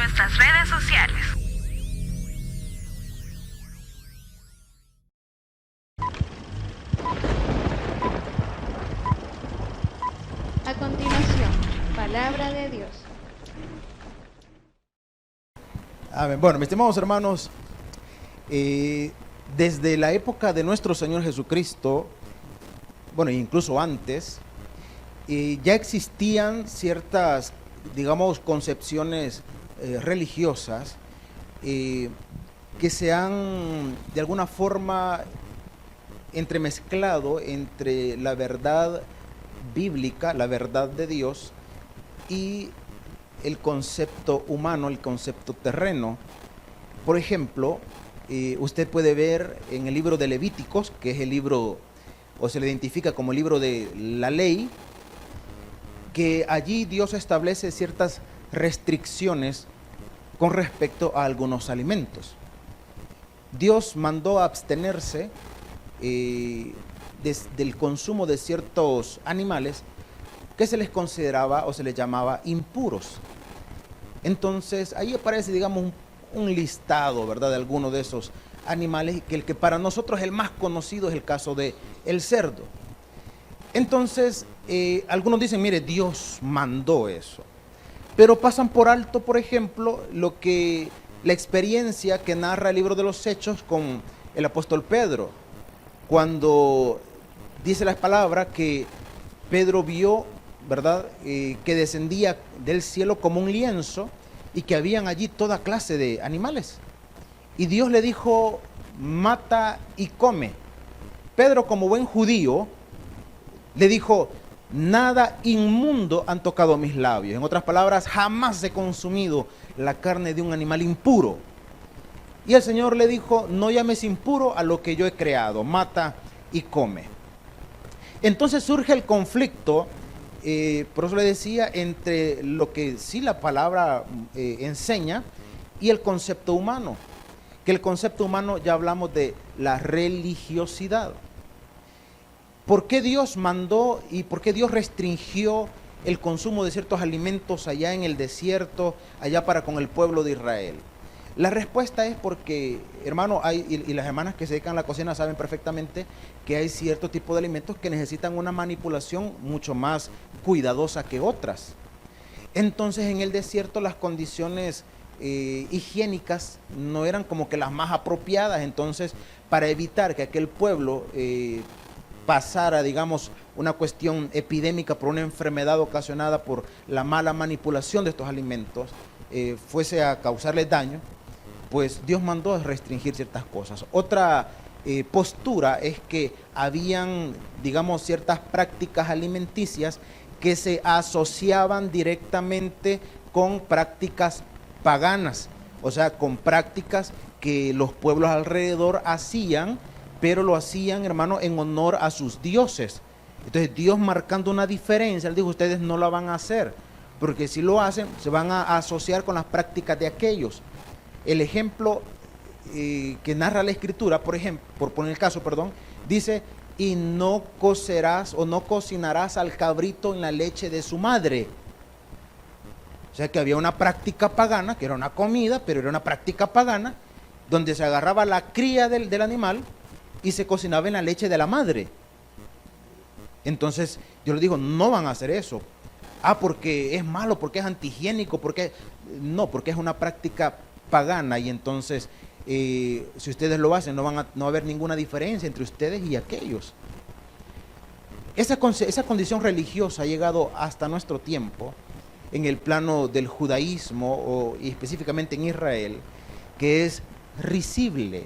nuestras redes sociales. A continuación, palabra de Dios. Amén. Bueno, mis estimados hermanos, desde la época de nuestro Señor Jesucristo, bueno, incluso antes, ya existían ciertas, digamos, concepciones religiosas que se han de alguna forma entremezclado entre la verdad bíblica, la verdad de Dios, y el concepto humano, el concepto terreno. Por ejemplo, usted puede ver en el libro de Levíticos, que es el libro, o se le identifica como el libro de la ley, que allí Dios establece ciertas restricciones con respecto a algunos alimentos. Dios mandó a abstenerse del consumo de ciertos animales que se les consideraba o se les llamaba impuros. Entonces ahí aparece, digamos, un listado, ¿verdad?, de algunos de esos animales, que el que para nosotros el más conocido es el caso de el cerdo. Entonces algunos dicen, mire, Dios mandó eso, pero pasan por alto, por ejemplo, la experiencia que narra el libro de los Hechos con el apóstol Pedro, cuando dice las palabras que Pedro vio, ¿verdad?, que descendía del cielo como un lienzo y que habían allí toda clase de animales. Y Dios le dijo, mata y come. Pedro, como buen judío, le dijo, nada inmundo han tocado mis labios. En otras palabras, jamás he consumido la carne de un animal impuro. Y el Señor le dijo, no llames impuro a lo que yo he creado, mata y come. Entonces surge el conflicto, por eso le decía, entre lo que sí la palabra enseña y el concepto humano. Que el concepto humano, ya hablamos de la religiosidad. ¿Por qué Dios mandó y por qué Dios restringió el consumo de ciertos alimentos allá en el desierto, allá para con el pueblo de Israel? La respuesta es porque, hermano, y las hermanas que se dedican a la cocina saben perfectamente que hay cierto tipo de alimentos que necesitan una manipulación mucho más cuidadosa que otras. Entonces en el desierto las condiciones higiénicas no eran como que las más apropiadas. Entonces, para evitar que aquel pueblo pasara, digamos, una cuestión epidémica por una enfermedad ocasionada por la mala manipulación de estos alimentos, fuese a causarles daño, pues Dios mandó a restringir ciertas cosas. Otra postura es que habían, digamos, ciertas prácticas alimenticias que se asociaban directamente con prácticas paganas, o sea, con prácticas que los pueblos alrededor hacían, pero lo hacían, hermano, en honor a sus dioses. Entonces Dios, marcando una diferencia, él dijo, ustedes no la van a hacer, porque si lo hacen, se van a asociar con las prácticas de aquellos. El ejemplo que narra la Escritura, por ejemplo, por poner el caso, perdón, dice, y no cocerás o no cocinarás al cabrito en la leche de su madre. O sea que había una práctica pagana, que era una comida, pero era una práctica pagana, donde se agarraba la cría del animal y se cocinaba en la leche de la madre. Entonces yo le digo, no van a hacer eso. Porque es malo, porque es antihigiénico, porque no, porque es una práctica pagana. Y entonces si ustedes lo hacen, no va a haber ninguna diferencia entre ustedes y aquellos. Esa condición religiosa ha llegado hasta nuestro tiempo en el plano del judaísmo y específicamente en Israel, que es risible.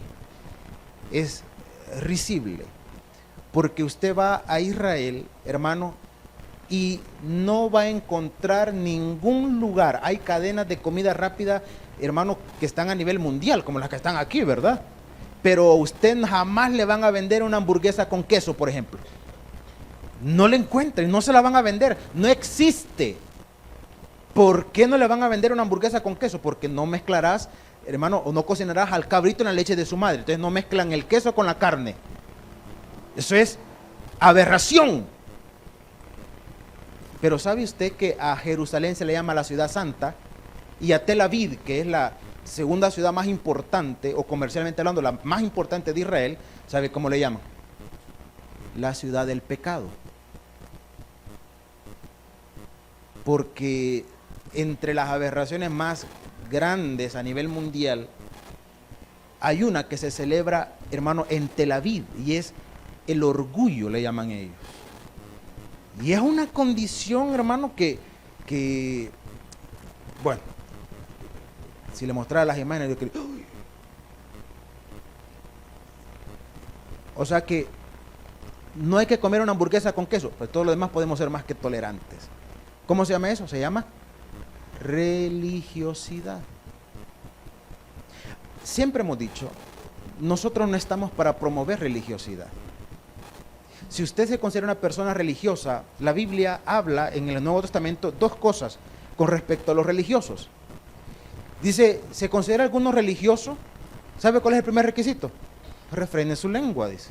Es risible, porque usted va a Israel, hermano, y no va a encontrar ningún lugar. Hay cadenas de comida rápida, hermano, que están a nivel mundial, como las que están aquí, ¿verdad? Pero a usted jamás le van a vender una hamburguesa con queso, por ejemplo. No le encuentran, no se la van a vender, no existe. ¿Por qué no le van a vender una hamburguesa con queso? Porque no mezclarás, hermano, o no cocinarás al cabrito en la leche de su madre. Entonces no mezclan el queso con la carne. Eso es aberración. Pero ¿sabe usted que a Jerusalén se le llama la ciudad santa? y a Tel Aviv, que es la segunda ciudad más importante, o comercialmente hablando, la más importante de Israel, ¿sabe cómo le llaman? La ciudad del pecado. Porque entre las aberraciones más grandes a nivel mundial, hay una que se celebra, hermano, en Tel Aviv, y es el orgullo, le llaman ellos. Y es una condición, hermano, que bueno, si le mostrara las imágenes, yo quería, ¡uy! O sea que no hay que comer una hamburguesa con queso, pues todo lo demás podemos ser más que tolerantes. ¿Cómo se llama eso? Se llama religiosidad. Siempre hemos dicho, nosotros no estamos para promover religiosidad. Si usted se considera una persona religiosa, la Biblia habla en el Nuevo Testamento dos cosas con respecto a los religiosos. Dice, ¿se considera alguno religioso? ¿Sabe cuál es el primer requisito? Refrene su lengua, dice.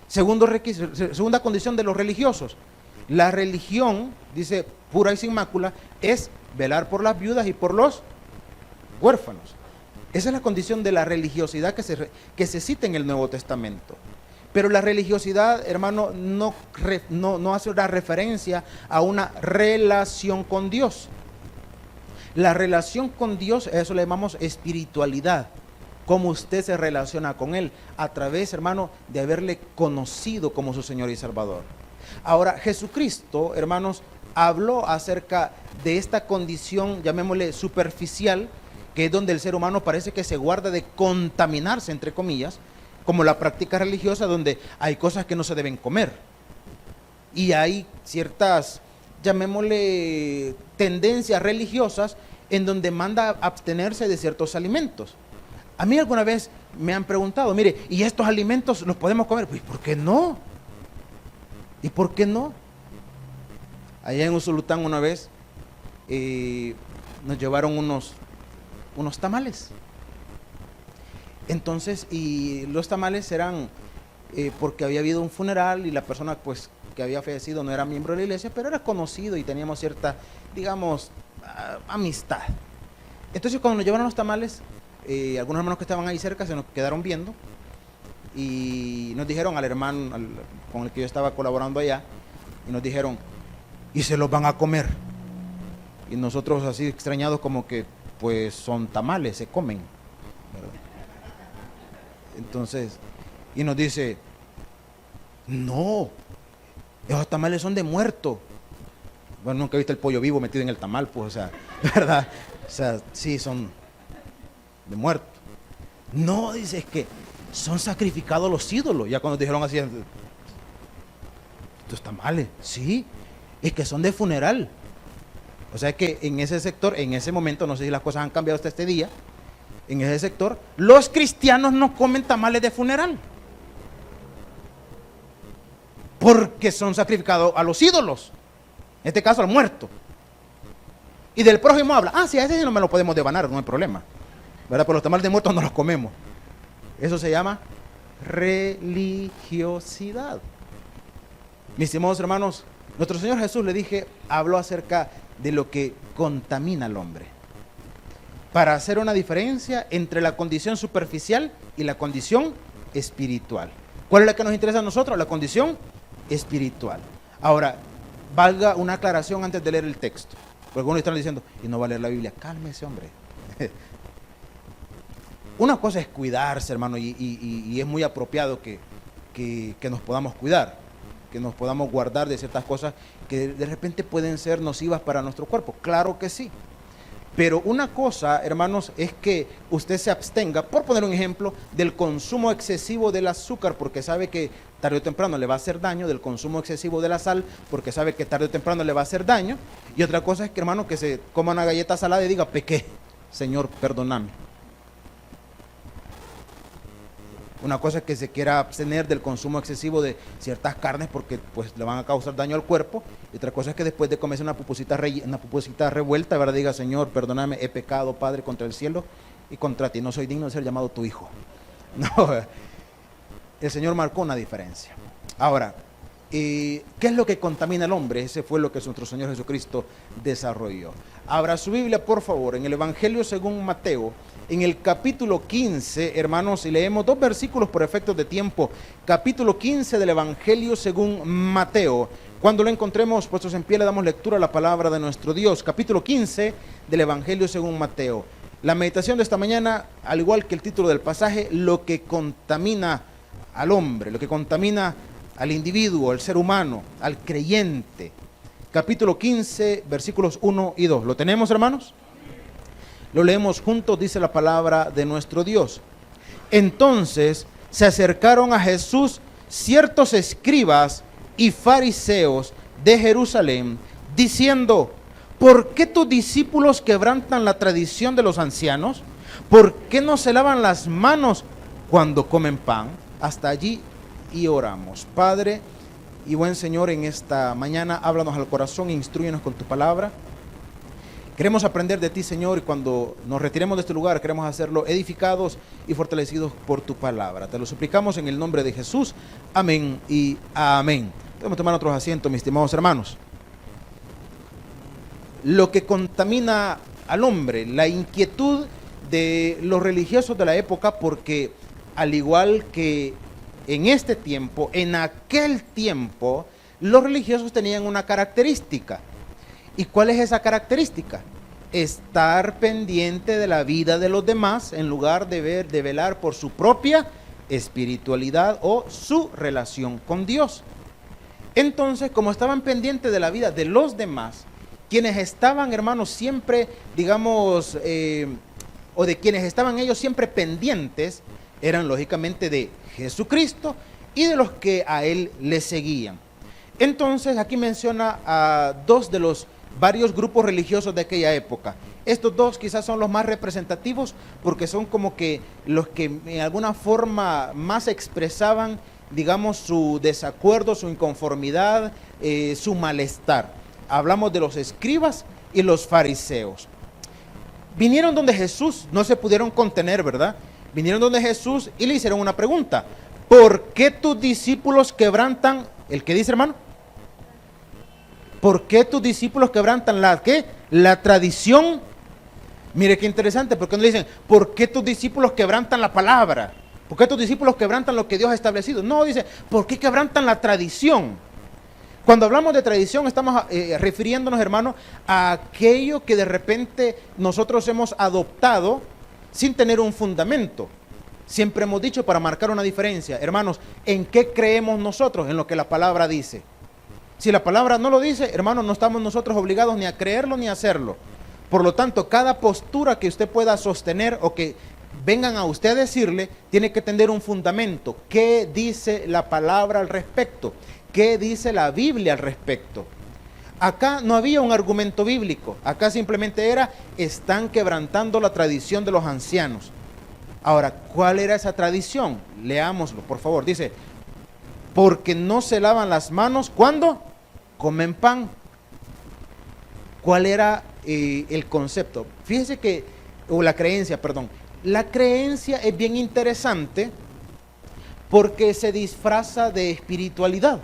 Segundo requisito, segunda condición de los religiosos. La religión, dice, pura y sin mácula, es velar por las viudas y por los huérfanos. Esa es la condición de la religiosidad que se cita en el Nuevo Testamento. Pero la religiosidad, hermano, no hace una referencia a una relación con Dios. La relación con Dios, eso le llamamos espiritualidad. Cómo usted se relaciona con Él a través, hermano, de haberle conocido como su Señor y Salvador. Ahora, Jesucristo, hermanos, habló acerca de esta condición, llamémosle superficial, que es donde el ser humano parece que se guarda de contaminarse, entre comillas, como la práctica religiosa, donde hay cosas que no se deben comer. Y hay ciertas, llamémosle, tendencias religiosas en donde manda a abstenerse de ciertos alimentos. A mí alguna vez me han preguntado, mire, ¿y estos alimentos los podemos comer? Pues, ¿por qué no? ¿Y por qué no? Allá en Usulután una vez nos llevaron unos tamales. Entonces, y los tamales eran porque había habido un funeral y la persona pues que había fallecido no era miembro de la iglesia, pero era conocido y teníamos cierta, digamos, amistad. Entonces cuando nos llevaron los tamales, algunos hermanos que estaban ahí cerca se nos quedaron viendo y nos dijeron al hermano con el que yo estaba colaborando allá, y nos dijeron, ¿y se los van a comer? Y nosotros así extrañados como que, pues son tamales, se comen, ¿verdad? Entonces, y nos dice, no, esos tamales son de muerto. Bueno, nunca he visto el pollo vivo metido en el tamal, pues, o sea, ¿verdad? O sea, sí, son de muerto. No, dice, es que son sacrificados los ídolos. Ya cuando dijeron así, estos tamales, sí, es que son de funeral. O sea que en ese sector, en ese momento, no sé si las cosas han cambiado hasta este día, en ese sector, los cristianos no comen tamales de funeral. Porque son sacrificados a los ídolos. En este caso al muerto. Y del prójimo habla, sí, a ese sí no me lo podemos devanar, no hay problema, ¿verdad? Pero los tamales de muertos no los comemos. Eso se llama religiosidad. Mis estimados hermanos, nuestro Señor Jesús, le dije, habló acerca de lo que contamina al hombre, para hacer una diferencia entre la condición superficial y la condición espiritual. ¿Cuál es la que nos interesa a nosotros? La condición espiritual. Ahora, valga una aclaración antes de leer el texto, porque algunos están diciendo, y no va a leer la Biblia. Cálmese, hombre. Una cosa es cuidarse, hermano, y es muy apropiado que nos podamos cuidar, que nos podamos guardar de ciertas cosas que de repente pueden ser nocivas para nuestro cuerpo. Claro que sí. Pero una cosa, hermanos, es que usted se abstenga, por poner un ejemplo, del consumo excesivo del azúcar, porque sabe que tarde o temprano le va a hacer daño, del consumo excesivo de la sal, porque sabe que tarde o temprano le va a hacer daño. Y otra cosa es que, hermano, que se coma una galleta salada y diga, pequé, Señor, perdóname. Una cosa es que se quiera abstener del consumo excesivo de ciertas carnes porque pues le van a causar daño al cuerpo. Y otra cosa es que después de comerse una pupusita revuelta, ¿verdad? Diga, Señor, perdóname, he pecado, Padre, contra el cielo y contra ti. No soy digno de ser llamado tu hijo. No, el Señor marcó una diferencia. Ahora, ¿qué es lo que contamina al hombre? Ese fue lo que nuestro Señor Jesucristo desarrolló. Abra su Biblia, por favor, en el Evangelio según Mateo, en el capítulo 15, hermanos, y leemos 2 versículos por efectos de tiempo. Capítulo 15 del Evangelio según Mateo. Cuando lo encontremos puestos en pie, le damos lectura a la palabra de nuestro Dios. Capítulo 15 del Evangelio según Mateo. La meditación de esta mañana, al igual que el título del pasaje, lo que contamina al hombre, lo que contamina al individuo, al ser humano, al creyente. Capítulo 15, versículos 1 y 2. ¿Lo tenemos, hermanos? Lo leemos juntos, dice la palabra de nuestro Dios. Entonces se acercaron a Jesús ciertos escribas y fariseos de Jerusalén, diciendo: ¿por qué tus discípulos quebrantan la tradición de los ancianos? ¿Por qué no se lavan las manos cuando comen pan? Hasta allí y oramos. Padre y buen Señor, en esta mañana háblanos al corazón, instrúyenos con tu palabra. Queremos aprender de ti, Señor, y cuando nos retiremos de este lugar queremos hacerlo edificados y fortalecidos por tu palabra. Te lo suplicamos en el nombre de Jesús. Amén y amén. Podemos tomar otros asientos, mis estimados hermanos. Lo que contamina al hombre, la inquietud de los religiosos de la época, porque al igual que en este tiempo, en aquel tiempo, los religiosos tenían una característica. ¿Y cuál es esa característica? Estar pendiente de la vida de los demás en lugar de velar por su propia espiritualidad o su relación con Dios. Entonces, como estaban pendientes de la vida de los demás, quienes estaban, hermanos, siempre, digamos, o de quienes estaban ellos siempre pendientes, eran lógicamente de Jesucristo y de los que a Él le seguían. Entonces, aquí menciona a 2 de los varios grupos religiosos de aquella época. Estos 2 quizás son los más representativos porque son como que los que en alguna forma más expresaban, digamos, su desacuerdo, su inconformidad, su malestar. Hablamos de los escribas y los fariseos. Vinieron donde Jesús, no se pudieron contener, ¿verdad? Vinieron donde Jesús y le hicieron una pregunta: ¿por qué tus discípulos quebrantan, el que dice, hermano? ¿Por qué tus discípulos quebrantan la qué? La tradición. Mire qué interesante, porque no le dicen: ¿por qué tus discípulos quebrantan la palabra? ¿Por qué tus discípulos quebrantan lo que Dios ha establecido? No, dice: ¿por qué quebrantan la tradición? Cuando hablamos de tradición estamos refiriéndonos, hermano, a aquello que de repente nosotros hemos adoptado sin tener un fundamento. Siempre hemos dicho, para marcar una diferencia, hermanos, ¿en qué creemos nosotros? En lo que la palabra dice. Si la palabra no lo dice, hermanos, no estamos nosotros obligados ni a creerlo ni a hacerlo. Por lo tanto, cada postura que usted pueda sostener o que vengan a usted a decirle, tiene que tener un fundamento. ¿Qué dice la palabra al respecto? ¿Qué dice la Biblia al respecto? Acá no había un argumento bíblico. Acá simplemente era: están quebrantando la tradición de los ancianos. Ahora, ¿cuál era esa tradición? Leámoslo, por favor. Dice: porque no se lavan las manos cuando comen pan. ¿Cuál era el concepto? Fíjese que, o la creencia, perdón. La creencia es bien interesante porque se disfraza de espiritualidad.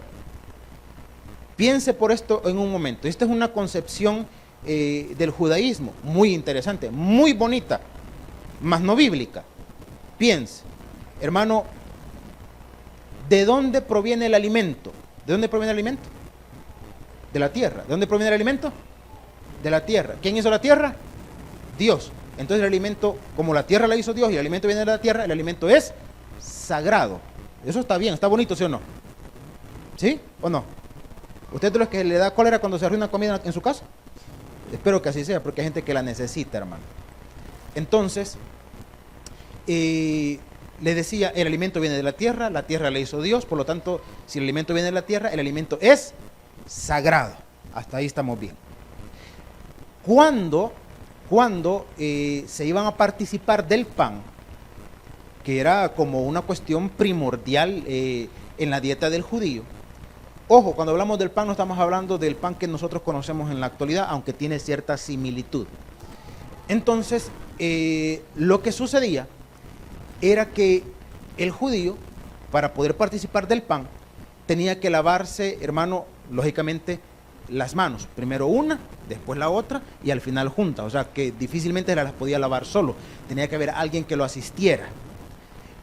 Piense por esto en un momento. Esta es una concepción del judaísmo muy interesante, muy bonita, mas no bíblica. Piense, hermano, ¿de dónde proviene el alimento? ¿De dónde proviene el alimento? De la tierra. ¿De dónde proviene el alimento? De la tierra. ¿Quién hizo la tierra? Dios. Entonces el alimento, como la tierra la hizo Dios y el alimento viene de la tierra, el alimento es sagrado. Eso está bien, está bonito, ¿sí o no? ¿Sí o no? ¿Usted de los que le da cólera cuando se arruina comida en su casa? Espero que así sea, porque hay gente que la necesita, hermano. Entonces, le decía, el alimento viene de la tierra la hizo Dios, por lo tanto, si el alimento viene de la tierra, el alimento es sagrado. Hasta ahí estamos bien. Cuando se iban a participar del pan, que era como una cuestión primordial en la dieta del judío. Ojo, cuando hablamos del pan no estamos hablando del pan que nosotros conocemos en la actualidad, aunque tiene cierta similitud. Entonces, lo que sucedía era que el judío, para poder participar del pan, tenía que lavarse, hermano, lógicamente, las manos. Primero una, después la otra y al final juntas. O sea, que difícilmente las podía lavar solo. Tenía que haber alguien que lo asistiera.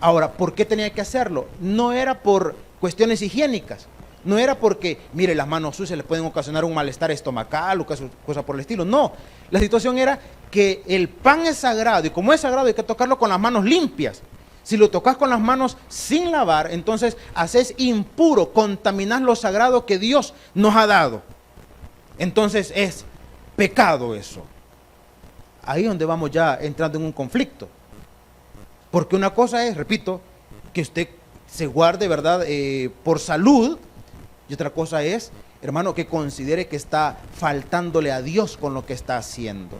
Ahora, ¿por qué tenía que hacerlo? No era por cuestiones higiénicas. No era porque, mire, las manos sucias le pueden ocasionar un malestar estomacal o cosa por el estilo. No, la situación era que el pan es sagrado y como es sagrado hay que tocarlo con las manos limpias. Si lo tocas con las manos sin lavar, entonces haces impuro, contaminas lo sagrado que Dios nos ha dado. Entonces es pecado eso. Ahí es donde vamos ya entrando en un conflicto. Porque una cosa es, repito, que usted se guarde, ¿verdad?, por salud. Y otra cosa es, hermano, que considere que está faltándole a Dios con lo que está haciendo.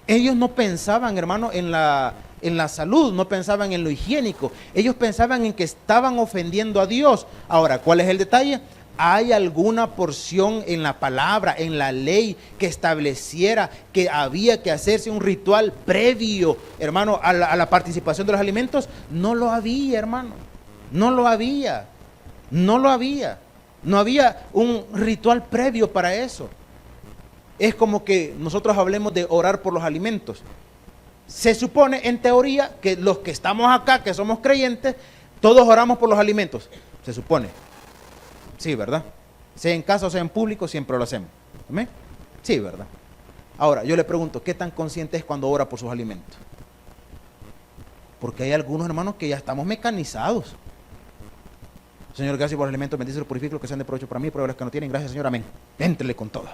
Ellos no pensaban, hermano, en la salud, no pensaban en lo higiénico. Ellos pensaban en que estaban ofendiendo a Dios. Ahora, ¿cuál es el detalle? ¿Hay alguna porción en la palabra, en la ley, que estableciera que había que hacerse un ritual previo, hermano, a la participación de los alimentos? No lo había, hermano. No lo había. No lo había. No había un ritual previo para eso. Es como que nosotros hablemos de orar por los alimentos. Se supone, en teoría, que los que estamos acá, que somos creyentes, todos oramos por los alimentos. Se supone. Sí, ¿verdad? Sea en casa o sea en público, siempre lo hacemos. ¿Amén? Sí, ¿verdad? Ahora, yo le pregunto, ¿qué tan consciente es cuando ora por sus alimentos? Porque hay algunos hermanos que ya estamos mecanizados. Señor, gracias por los alimentos, bendícelos, purifícalos, que sean de provecho para mí, prueba los que no tienen. Gracias, Señor, amén. Éntrele con todo.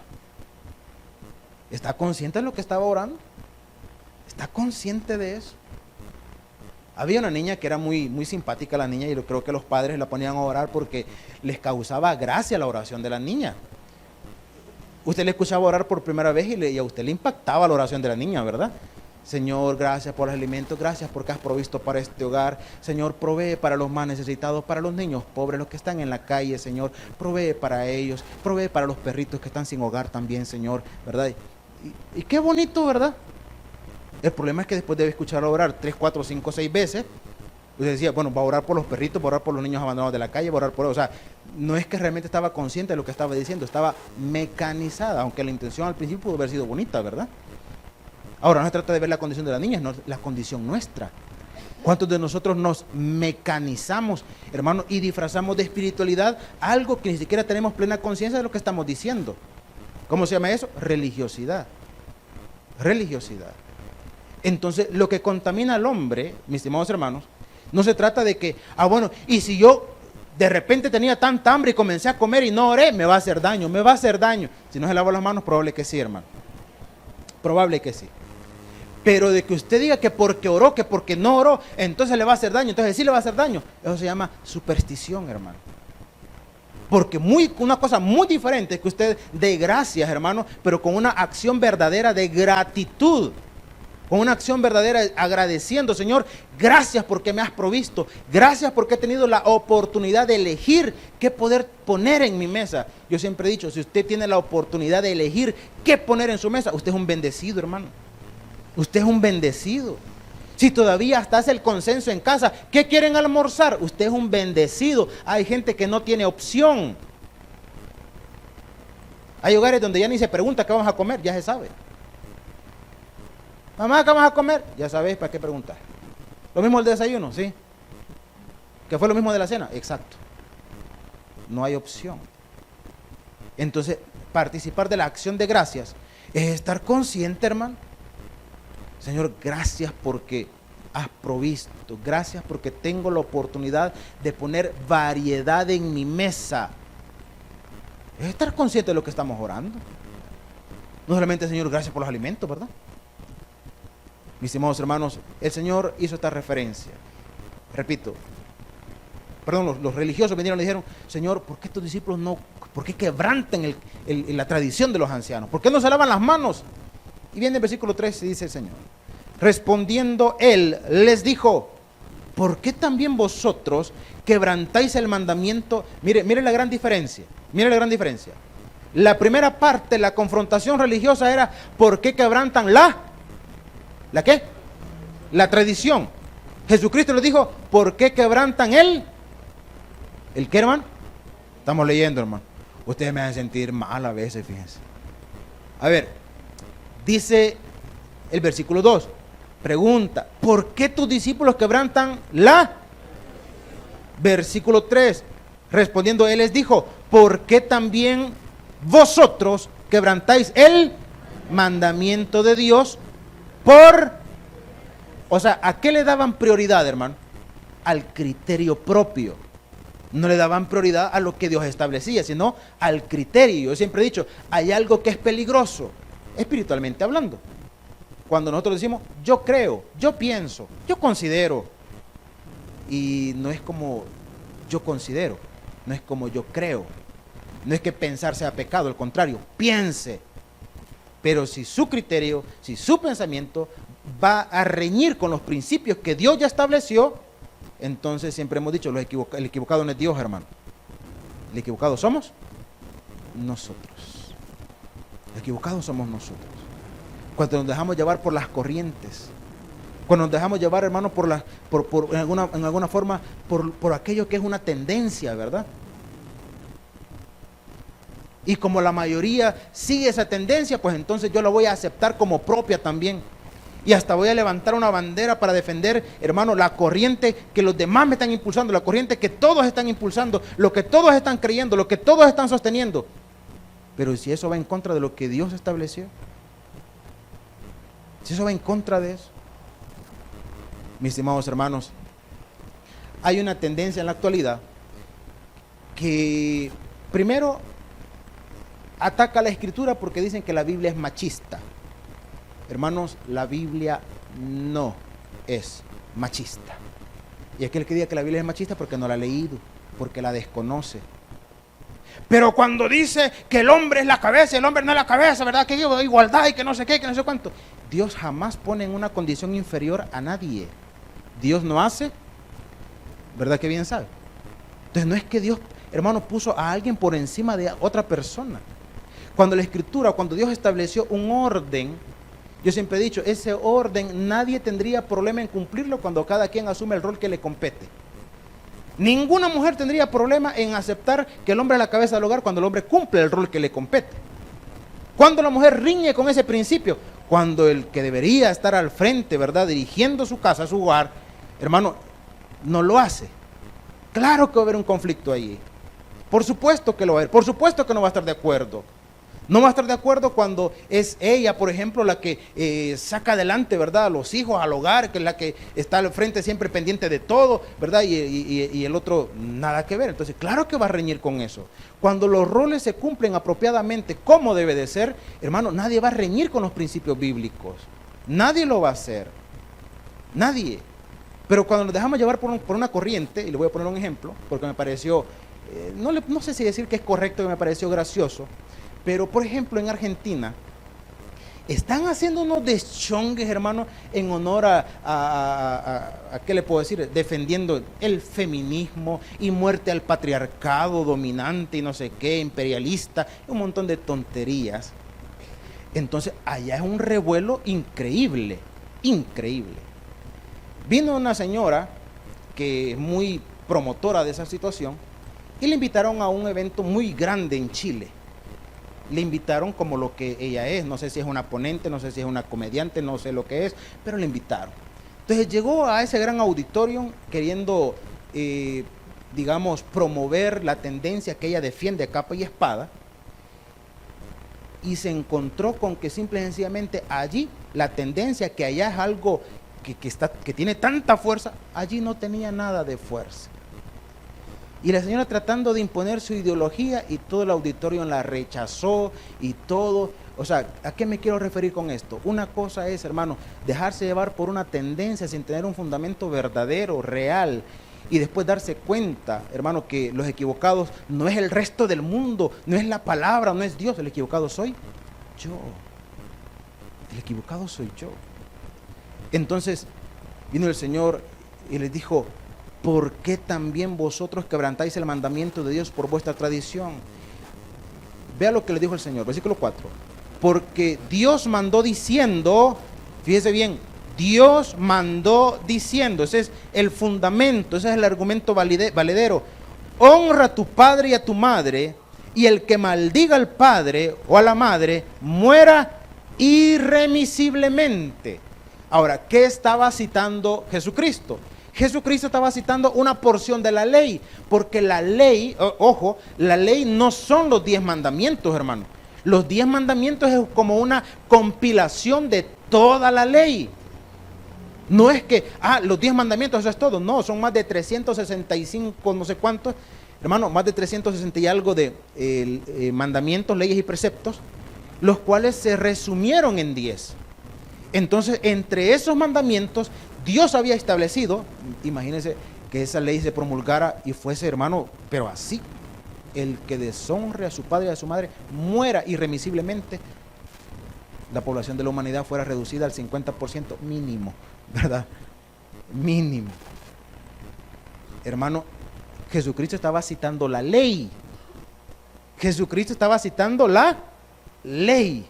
¿Está consciente de lo que estaba orando? ¿Está consciente de eso? Había una niña que era muy, muy simpática, la niña, y yo creo que los padres la ponían a orar porque les causaba gracia la oración de la niña. Usted le escuchaba orar por primera vez y a usted le impactaba la oración de la niña, ¿verdad? Señor, gracias por los alimentos, gracias porque has provisto para este hogar. Señor, provee para los más necesitados, para los niños pobres, los que están en la calle, Señor. Provee para ellos, provee para los perritos que están sin hogar también, Señor, ¿verdad? Y qué bonito, ¿verdad? El problema es que después de escucharlo orar 3, 4, 5, 6 veces, usted decía, bueno, va a orar por los perritos, va a orar por los niños abandonados de la calle, va a orar por... O sea, no es que realmente estaba consciente de lo que estaba diciendo, estaba mecanizada, aunque la intención al principio pudo haber sido bonita, ¿verdad? Ahora, no se trata de ver la condición de la niña, es la condición nuestra. ¿Cuántos de nosotros nos mecanizamos, hermano, y disfrazamos de espiritualidad algo que ni siquiera tenemos plena conciencia de lo que estamos diciendo? ¿Cómo se llama eso? Religiosidad. Religiosidad. Entonces, lo que contamina al hombre, mis estimados hermanos, no se trata de que, bueno, y si yo de repente tenía tanta hambre y comencé a comer y no oré, me va a hacer daño, me va a hacer daño. Si no se lava las manos, probable que sí, hermano. Probable que sí. Pero de que usted diga que porque oró, que porque no oró, entonces le va a hacer daño, entonces sí le va a hacer daño. Eso se llama superstición, hermano. Porque una cosa muy diferente es que usted dé gracias, hermano, pero con una acción verdadera de gratitud. Con una acción verdadera agradeciendo, Señor, gracias porque me has provisto, gracias porque he tenido la oportunidad de elegir qué poder poner en mi mesa. Yo siempre he dicho, si usted tiene la oportunidad de elegir qué poner en su mesa, usted es un bendecido, hermano. Usted es un bendecido. Si todavía hasta hace el consenso en casa, ¿qué quieren almorzar? Usted es un bendecido. Hay gente que no tiene opción. Hay hogares donde ya ni se pregunta qué vamos a comer, ya se sabe. Mamá, ¿qué vamos a comer? Ya sabes, ¿para qué preguntar? Lo mismo el desayuno, ¿sí? ¿Que fue lo mismo de la cena? Exacto. No hay opción. Entonces, participar de la acción de gracias es estar consciente, hermano. Señor, gracias porque has provisto. Gracias porque tengo la oportunidad de poner variedad en mi mesa. Es estar consciente de lo que estamos orando. No solamente, Señor, gracias por los alimentos, ¿verdad? Mis estimados hermanos, el Señor hizo esta referencia. Repito, los religiosos vinieron y le dijeron, Señor, ¿por qué estos discípulos por qué quebrantan la tradición de los ancianos? ¿Por qué no se lavan las manos? Y viene el versículo 3 y dice el Señor, respondiendo él, les dijo, ¿por qué también vosotros quebrantáis el mandamiento? Mire la gran diferencia, mire la gran diferencia. La primera parte, la confrontación religiosa era, ¿por qué quebrantan ¿la qué? La tradición. Jesucristo les dijo, ¿por qué quebrantan ¿el qué, hermano? Estamos leyendo, hermano. Ustedes me hacen sentir mal a veces, fíjense. A ver, dice el versículo 2. Pregunta, ¿por qué tus discípulos quebrantan la? Versículo 3. Respondiendo, él les dijo, ¿por qué también vosotros quebrantáis el mandamiento de Dios o sea, ¿a qué le daban prioridad, hermano? Al criterio propio. No le daban prioridad a lo que Dios establecía, sino al criterio. Yo siempre he dicho, hay algo que es peligroso, espiritualmente hablando. Cuando nosotros decimos, yo creo, yo pienso, yo considero. Y no es como yo considero, no es como yo creo. No es que pensar sea pecado, al contrario, piense. Pero si su criterio, si su pensamiento va a reñir con los principios que Dios ya estableció, entonces siempre hemos dicho, el equivocado no es Dios, hermano. El equivocado somos nosotros. El equivocado somos nosotros. Cuando nos dejamos llevar por las corrientes, cuando nos dejamos llevar, hermano, en alguna forma, por aquello que es una tendencia, ¿verdad? Y como la mayoría sigue esa tendencia, pues entonces yo la voy a aceptar como propia también. Y hasta voy a levantar una bandera para defender, hermano, la corriente que los demás me están impulsando, la corriente que todos están impulsando, lo que todos están creyendo, lo que todos están sosteniendo. Pero si eso va en contra de lo que Dios estableció, si eso va en contra de eso, mis estimados hermanos, hay una tendencia en la actualidad que primero ataca la escritura porque dicen que la Biblia es machista. Hermanos, la Biblia no es machista. Y aquel que diga que la Biblia es machista porque no la ha leído, porque la desconoce. Pero cuando dice que el hombre es la cabeza, el hombre no es la cabeza, ¿verdad? Que hay igualdad y que no sé qué, que no sé cuánto. Dios jamás pone en una condición inferior a nadie. Dios no hace, ¿verdad que bien sabe? Entonces no es que Dios, hermano, puso a alguien por encima de otra persona. Cuando la escritura, cuando Dios estableció un orden, yo siempre he dicho, ese orden nadie tendría problema en cumplirlo cuando cada quien asume el rol que le compete. Ninguna mujer tendría problema en aceptar que el hombre es la cabeza del hogar cuando el hombre cumple el rol que le compete. Cuando la mujer riñe con ese principio, cuando el que debería estar al frente, ¿verdad?, dirigiendo su casa, su hogar, hermano, no lo hace. Claro que va a haber un conflicto allí. Por supuesto que lo va a haber, por supuesto que no va a estar de acuerdo. No va a estar de acuerdo cuando es ella, por ejemplo, la que saca adelante, ¿verdad?, a los hijos, al hogar, que es la que está al frente siempre pendiente de todo, ¿verdad? Y el otro nada que ver. Entonces, claro que va a reñir con eso. Cuando los roles se cumplen apropiadamente como debe de ser, hermano, nadie va a reñir con los principios bíblicos. Nadie lo va a hacer. Nadie. Pero cuando nos dejamos llevar por una corriente, y le voy a poner un ejemplo, porque me pareció, no sé si decir que es correcto, que me pareció gracioso. Pero, por ejemplo, en Argentina, están haciendo unos deschongues, hermano, en honor a ¿qué le puedo decir? Defendiendo el feminismo y muerte al patriarcado dominante y no sé qué, imperialista, un montón de tonterías. Entonces, allá es un revuelo increíble, increíble. Vino una señora que es muy promotora de esa situación y le invitaron a un evento muy grande en Chile. Le invitaron como lo que ella es, no sé si es una ponente, no sé si es una comediante, no sé lo que es, pero le invitaron. Entonces llegó a ese gran auditorio queriendo, digamos, promover la tendencia que ella defiende a capa y espada, y se encontró con que simple y sencillamente allí, la tendencia que allá es algo que tiene tanta fuerza, allí no tenía nada de fuerza. Y la señora tratando de imponer su ideología y todo el auditorio la rechazó y todo. O sea, ¿a qué me quiero referir con esto? Una cosa es, hermano, dejarse llevar por una tendencia sin tener un fundamento verdadero, real, y después darse cuenta, hermano, que los equivocados no es el resto del mundo, no es la palabra, no es Dios, el equivocado soy yo. El equivocado soy yo. Entonces, vino el Señor y les dijo, ¿por qué también vosotros quebrantáis el mandamiento de Dios por vuestra tradición? Vea lo que le dijo el Señor, versículo 4. Porque Dios mandó diciendo, fíjese bien, Dios mandó diciendo, ese es el fundamento, ese es el argumento valedero. honra a tu padre y a tu madre, y el que maldiga al padre o a la madre, muera irremisiblemente. Ahora, ¿qué estaba citando Jesucristo? Jesucristo estaba citando una porción de la ley, porque la ley, ojo, la ley no son los 10 mandamientos, hermano. Los 10 mandamientos es como una compilación de toda la ley. No es que, los 10 mandamientos, eso es todo. No, son más de 365, no sé cuántos, hermano, más de 360 y algo de mandamientos, leyes y preceptos, los cuales se resumieron en 10. Entonces, entre esos mandamientos, Dios había establecido, imagínense que esa ley se promulgara y fuese, hermano, pero así, el que deshonre a su padre y a su madre muera irremisiblemente, la población de la humanidad fuera reducida al 50% mínimo, ¿verdad? Mínimo. Hermano, Jesucristo estaba citando la ley. Jesucristo estaba citando la ley.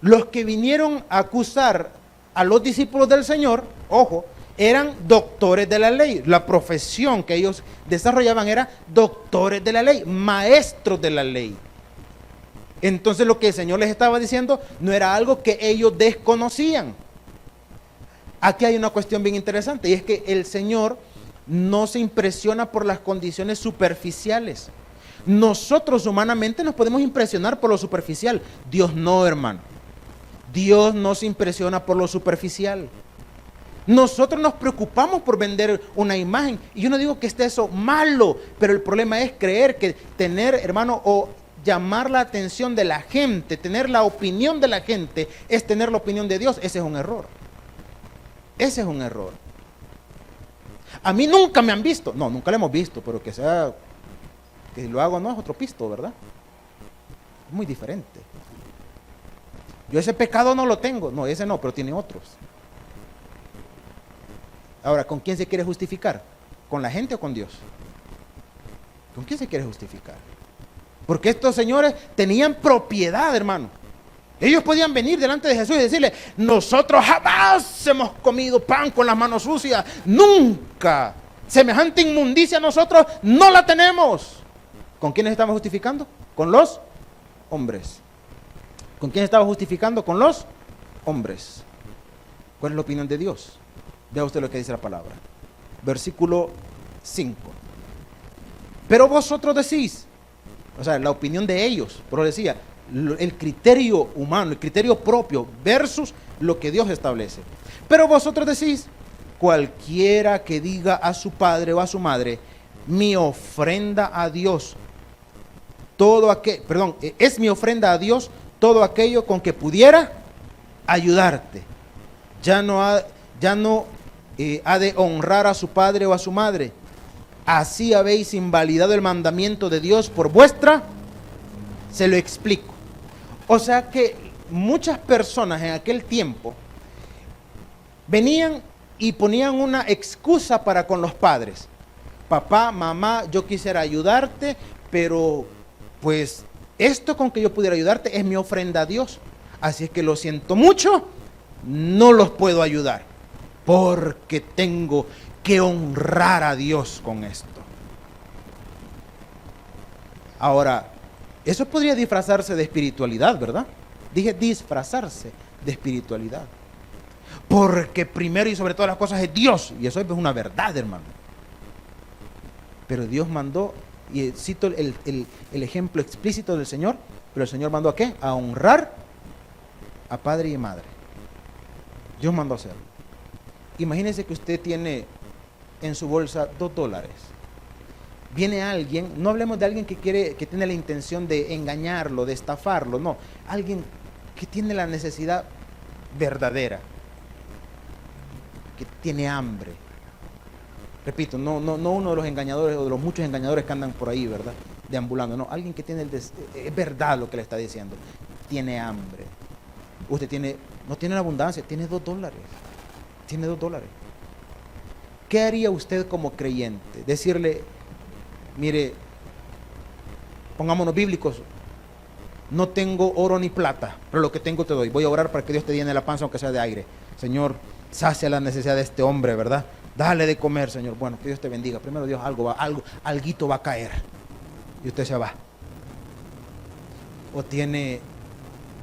Los que vinieron a acusar a los discípulos del Señor, ojo, eran doctores de la ley. La profesión que ellos desarrollaban era doctores de la ley, maestros de la ley. Entonces lo que el Señor les estaba diciendo no era algo que ellos desconocían. Aquí hay una cuestión bien interesante, y es que el Señor no se impresiona por las condiciones superficiales. Nosotros humanamente nos podemos impresionar por lo superficial. Dios no, hermano. Dios no se impresiona por lo superficial. Nosotros nos preocupamos por vender una imagen, y yo no digo que esté eso malo, pero el problema es creer que tener, hermano, o llamar la atención de la gente, tener la opinión de la gente, es tener la opinión de Dios. Ese es un error. Ese es un error. A mí nunca me han visto. No, nunca lo hemos visto, pero que sea, que lo hago no es otro pisto, ¿verdad? Es muy diferente. Yo ese pecado no lo tengo. No, ese no, pero tiene otros. Ahora, ¿con quién se quiere justificar? ¿Con la gente o con Dios? ¿Con quién se quiere justificar? Porque estos señores tenían propiedad, hermano. Ellos podían venir delante de Jesús y decirle: nosotros jamás hemos comido pan con las manos sucias, nunca. Semejante inmundicia nosotros no la tenemos. ¿Con quiénes estamos justificando? Con los hombres. ¿Con quién estaba justificando? Con los hombres. ¿Cuál es la opinión de Dios? Vea usted lo que dice la palabra. Versículo 5. Pero vosotros decís, o sea, la opinión de ellos, pero decía, el criterio humano, el criterio propio versus lo que Dios establece. Pero vosotros decís: cualquiera que diga a su padre o a su madre, mi ofrenda a Dios, es mi ofrenda a Dios todo aquello con que pudiera ayudarte. Ya no ha de honrar a su padre o a su madre. Así habéis invalidado el mandamiento de Dios por vuestra. Se lo explico. O sea que muchas personas en aquel tiempo venían y ponían una excusa para con los padres. Papá, mamá, yo quisiera ayudarte, pero pues esto con que yo pudiera ayudarte es mi ofrenda a Dios. Así es que lo siento mucho, no los puedo ayudar, porque tengo que honrar a Dios con esto. Ahora, eso podría disfrazarse de espiritualidad, ¿verdad? Dije disfrazarse de espiritualidad. Porque primero y sobre todas las cosas es Dios. Y eso es una verdad, hermano. Pero Dios mandó, y cito el ejemplo explícito del Señor, pero el Señor mandó ¿a qué? A honrar a padre y madre. Dios mandó a hacerlo. Imagínese que usted tiene en su bolsa $2. Viene alguien, no hablemos de alguien que tiene la intención de engañarlo, de estafarlo, no, alguien que tiene la necesidad verdadera, que tiene hambre. Repito, no uno de los engañadores o de los muchos engañadores que andan por ahí, ¿verdad? Deambulando, no, alguien que tiene es verdad lo que le está diciendo, tiene hambre. Usted no tiene la abundancia, tiene $2. Tiene $2. ¿Qué haría usted como creyente? Decirle: mire, pongámonos bíblicos, no tengo oro ni plata, pero lo que tengo te doy. Voy a orar para que Dios te llene la panza aunque sea de aire. Señor, sacia la necesidad de este hombre, ¿verdad? Dale de comer, Señor. Bueno, que Dios te bendiga. Primero Dios, alguito va a caer. Y usted se va. O tiene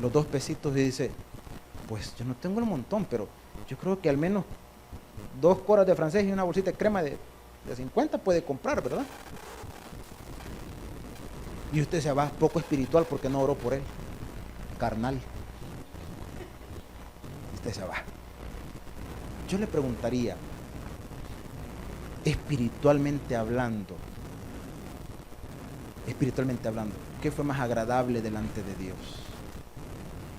los 2 pesitos y dice, pues yo no tengo el montón, pero yo creo que al menos 2 coras de francés y una bolsita de crema de 50 puede comprar, ¿verdad? Y usted se va poco espiritual porque no oró por él. Carnal. Usted se va. Yo le preguntaría, espiritualmente hablando, ¿qué fue más agradable delante de Dios?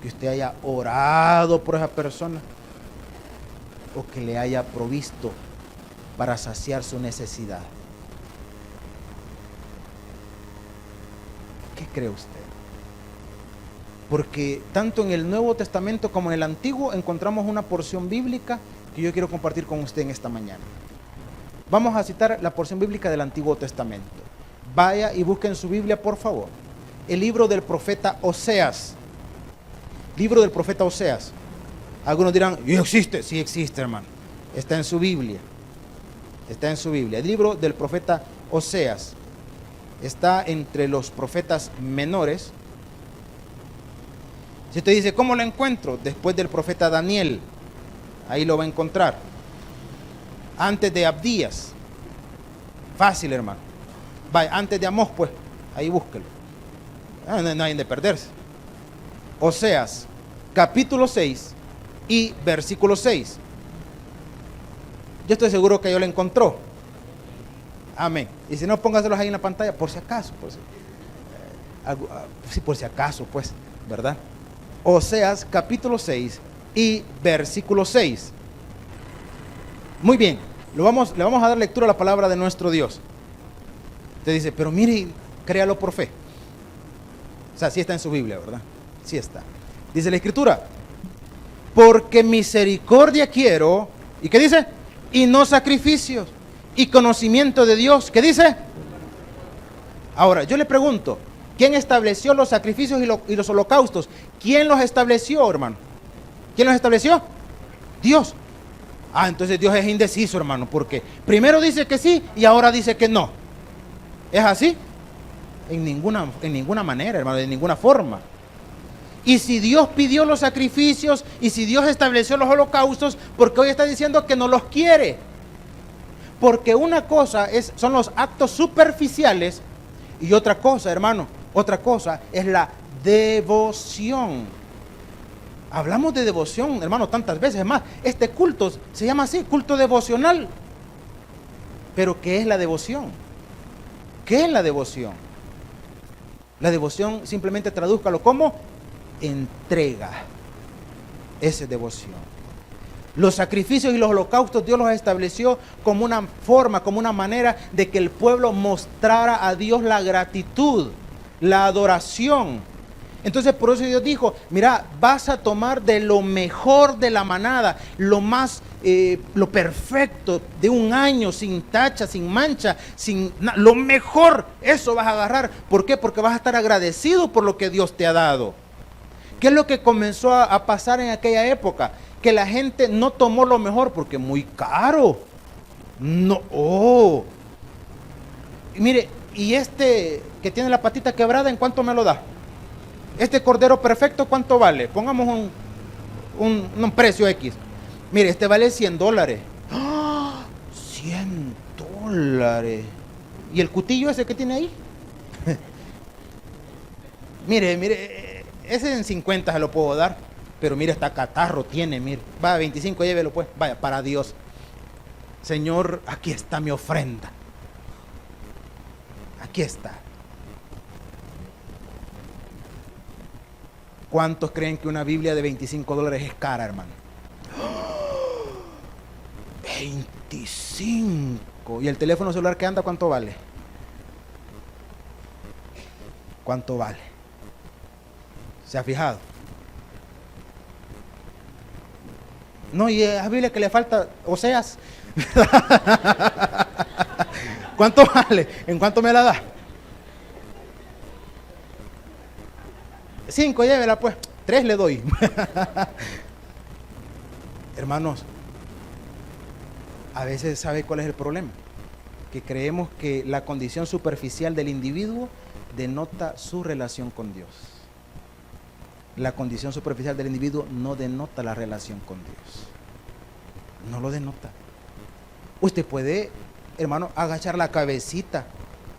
Que usted haya orado por esa persona o que le haya provisto para saciar su necesidad. ¿Qué cree usted? Porque tanto en el Nuevo Testamento como en el Antiguo encontramos una porción bíblica que yo quiero compartir con usted en esta mañana. Vamos a citar la porción bíblica del Antiguo Testamento. Vaya y busque en su Biblia, por favor, el libro del profeta Oseas. Libro del profeta Oseas. Algunos dirán, ¿y existe? Sí existe, hermano. Está en su Biblia. Está en su Biblia. El libro del profeta Oseas está entre los profetas menores. Si usted dice, ¿cómo lo encuentro? Después del profeta Daniel. Ahí lo va a encontrar. Antes de Abdías. Fácil, hermano. Vaya, antes de Amós, pues, ahí búsquelo. No hay de perderse. Oseas, capítulo 6 y versículo 6. Yo estoy seguro que yo lo encontró. Amén. Y si no, póngaselos ahí en la pantalla, por si acaso. Sí, por si acaso, pues, ¿verdad? Oseas, capítulo 6 y versículo 6. Muy bien, le vamos a dar lectura a la palabra de nuestro Dios. Usted dice, pero mire, créalo por fe. O sea, sí está en su Biblia, ¿verdad? Sí está. Dice la Escritura, porque misericordia quiero, ¿y qué dice? Y no sacrificios, y conocimiento de Dios, ¿qué dice? Ahora, yo le pregunto, ¿quién estableció los sacrificios y los holocaustos? ¿Quién los estableció, hermano? ¿Quién los estableció? Dios. Entonces Dios es indeciso, hermano, porque primero dice que sí y ahora dice que no. ¿Es así? En ninguna manera, hermano, de ninguna forma. Y si Dios pidió los sacrificios y si Dios estableció los holocaustos, porque hoy está diciendo que no los quiere. Porque una cosa son los actos superficiales y otra cosa, hermano, otra cosa es la devoción. Hablamos de devoción, hermano, tantas veces. Es más, este culto se llama así, culto devocional. Pero ¿qué es la devoción? ¿Qué es la devoción? La devoción simplemente tradúzcalo como entrega. Esa es devoción. Los sacrificios y los holocaustos Dios los estableció como una forma, como una manera de que el pueblo mostrara a Dios la gratitud, la adoración. Entonces por eso Dios dijo, mira, vas a tomar de lo mejor de la manada, lo perfecto de un año, sin tacha, sin mancha, lo mejor, eso vas a agarrar. ¿Por qué? Porque vas a estar agradecido por lo que Dios te ha dado. ¿Qué es lo que comenzó a pasar en aquella época? Que la gente no tomó lo mejor porque muy caro. No. Y mire, y este que tiene la patita quebrada, ¿en cuánto me lo da? Este cordero perfecto, ¿cuánto vale? Pongamos un precio X. Mire, este vale $100. ¡Ah! $100. ¿Y el cutillo ese que tiene ahí? Mire, ese en 50 se lo puedo dar. Pero mire, hasta catarro tiene, mire. Va, 25, llévelo pues. Vaya, para Dios. Señor, aquí está mi ofrenda. Aquí está. ¿Cuántos creen que una Biblia de $25 es cara, hermano? 25. ¿Y el teléfono celular que anda cuánto vale? ¿Cuánto vale? ¿Se ha fijado? No, y a la Biblia que le falta Oseas. ¿Cuánto vale? ¿En cuánto me la da? 5, llévela pues. 3 le doy. Hermanos, A veces, ¿sabe cuál es el problema? Que creemos que la condición superficial del individuo denota su relación con Dios. La condición superficial del individuo no denota la relación con Dios. No lo denota. Usted puede, hermano, agachar la cabecita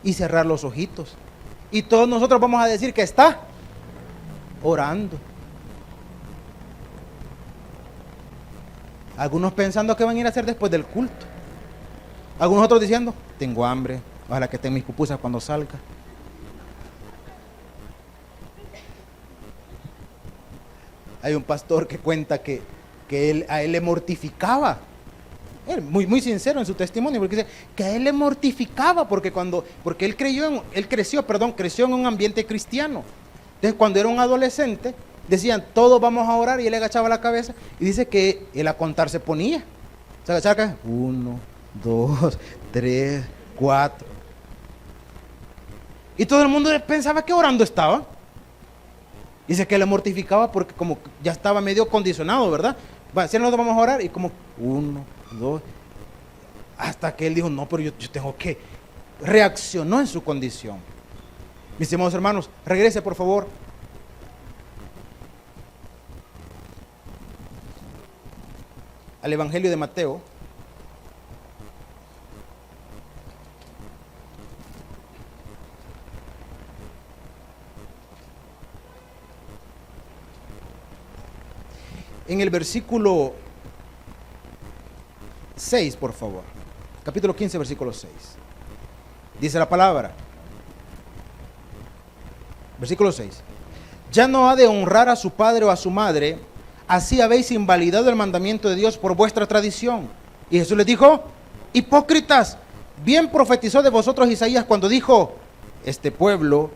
y cerrar los ojitos, y todos nosotros vamos a decir que está orando. Algunos pensando que van a ir a hacer después del culto. Algunos otros diciendo, tengo hambre, ojalá que estén mis pupusas cuando salga. Hay un pastor que cuenta que a él le mortificaba. Él, muy sincero en su testimonio, porque dice que a él le mortificaba porque él creció en un ambiente cristiano. Entonces, cuando era un adolescente, decían, todos vamos a orar, y él agachaba la cabeza, y dice que él a contar se ponía. Se agachaba acá, 1, 2, 3, 4. Y todo el mundo pensaba que orando estaba. Dice que le mortificaba porque como ya estaba medio condicionado, ¿verdad? Si nosotros vamos a orar, y como 1, 2, hasta que él dijo, no, pero yo tengo que, reaccionó en su condición. Mis estimados hermanos, regrese por favor al Evangelio de Mateo. En el versículo 6, por favor. Capítulo 15, versículo 6. Dice la palabra. Versículo 6. Ya no ha de honrar a su padre o a su madre, así habéis invalidado el mandamiento de Dios por vuestra tradición. Y Jesús les dijo, hipócritas, bien profetizó de vosotros Isaías cuando dijo, este pueblo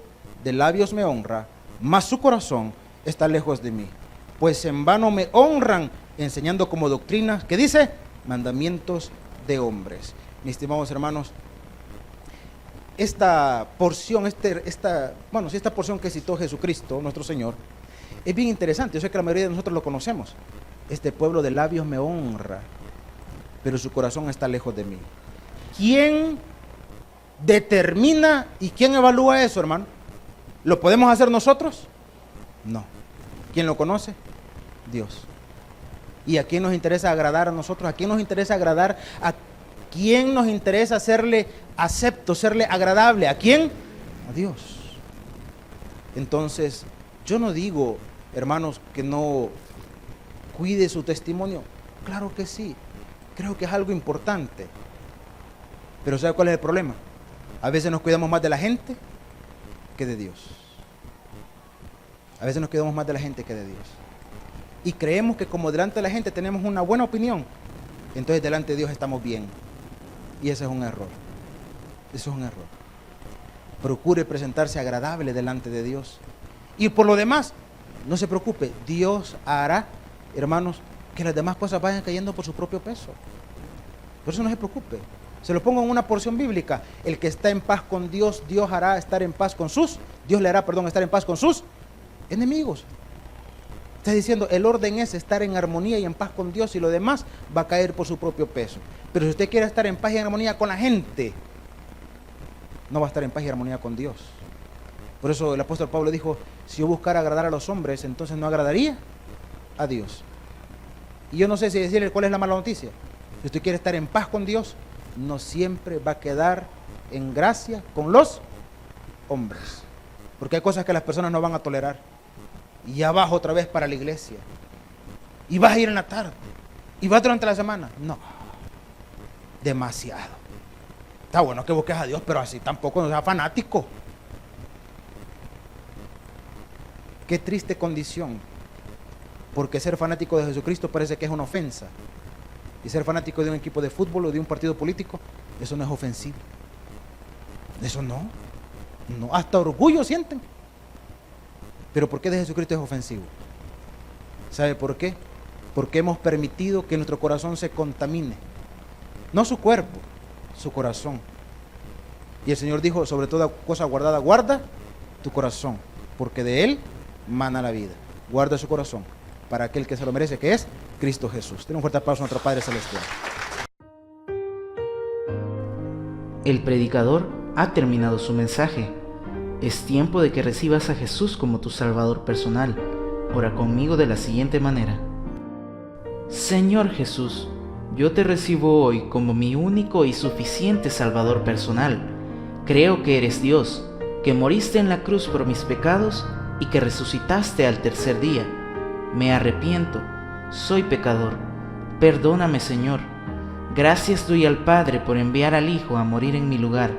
de labios me honra, mas su corazón está lejos de mí. Pues en vano me honran, enseñando como doctrina, ¿qué dice? Mandamientos de hombres. Mis estimados hermanos, esta porción, esta porción que citó Jesucristo, nuestro Señor, es bien interesante. Yo sé que la mayoría de nosotros lo conocemos. Este pueblo de labios me honra, pero su corazón está lejos de mí. ¿Quién determina y quién evalúa eso, hermano? ¿Lo podemos hacer nosotros? No. ¿Quién lo conoce? Dios. ¿Y a quién nos interesa agradar a nosotros? ¿A quién nos interesa agradar? ¿A quién nos interesa serle acepto, serle agradable? ¿A quién? A Dios. Entonces, yo no digo, hermanos, que no cuide su testimonio. Claro que sí. Creo que es algo importante. Pero ¿sabe cuál es el problema? A veces nos cuidamos más de la gente que de Dios. A veces nos cuidamos más de la gente que de Dios. Y creemos que como delante de la gente tenemos una buena opinión, entonces delante de Dios estamos bien. Y ese es un error. Eso es un error. Procure presentarse agradable delante de Dios. Y por lo demás, no se preocupe. Dios hará, hermanos, que las demás cosas vayan cayendo por su propio peso. Por eso no se preocupe. Se lo pongo en una porción bíblica. El que está en paz con Dios, Dios le hará estar en paz con sus enemigos. Está diciendo, el orden es estar en armonía y en paz con Dios, y lo demás va a caer por su propio peso. Pero si usted quiere estar en paz y en armonía con la gente, no va a estar en paz y armonía con Dios. Por eso el apóstol Pablo dijo, si yo buscara agradar a los hombres, entonces no agradaría a Dios. Y yo no sé si decirle cuál es la mala noticia. Si usted quiere estar en paz con Dios, no siempre va a quedar en gracia con los hombres. Porque hay cosas que las personas no van a tolerar. Y ya vas otra vez para la iglesia. Y vas a ir en la tarde. Y vas durante la semana. No. Demasiado. Está bueno que busques a Dios, pero así tampoco no seas fanático. Qué triste condición. Porque ser fanático de Jesucristo parece que es una ofensa. Y ser fanático de un equipo de fútbol o de un partido político, eso no es ofensivo. Eso no. No, hasta orgullo sienten. Pero ¿por qué de Jesucristo es ofensivo? ¿Sabe por qué? Porque hemos permitido que nuestro corazón se contamine. No su cuerpo, su corazón. Y el Señor dijo, sobre toda cosa guardada, guarda tu corazón, porque de él mana la vida. Guarda su corazón para aquel que se lo merece, que es Cristo Jesús. Den un fuerte aplauso a nuestro Padre Celestial. El predicador ha terminado su mensaje. Es tiempo de que recibas a Jesús como tu Salvador personal. Ora conmigo de la siguiente manera. Señor Jesús, yo te recibo hoy como mi único y suficiente Salvador personal. Creo que eres Dios, que moriste en la cruz por mis pecados y que resucitaste al tercer día. Me arrepiento, soy pecador. Perdóname, Señor. Gracias doy al Padre por enviar al Hijo a morir en mi lugar.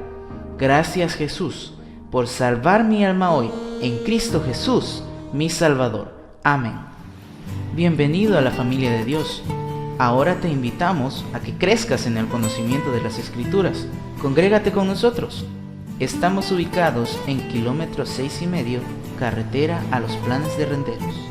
Gracias, Jesús, por salvar mi alma hoy en Cristo Jesús, mi Salvador. Amén. Bienvenido a la familia de Dios. Ahora te invitamos a que crezcas en el conocimiento de las Escrituras. Congrégate con nosotros. Estamos ubicados en kilómetro 6,5, carretera a Los Planes de Renderos.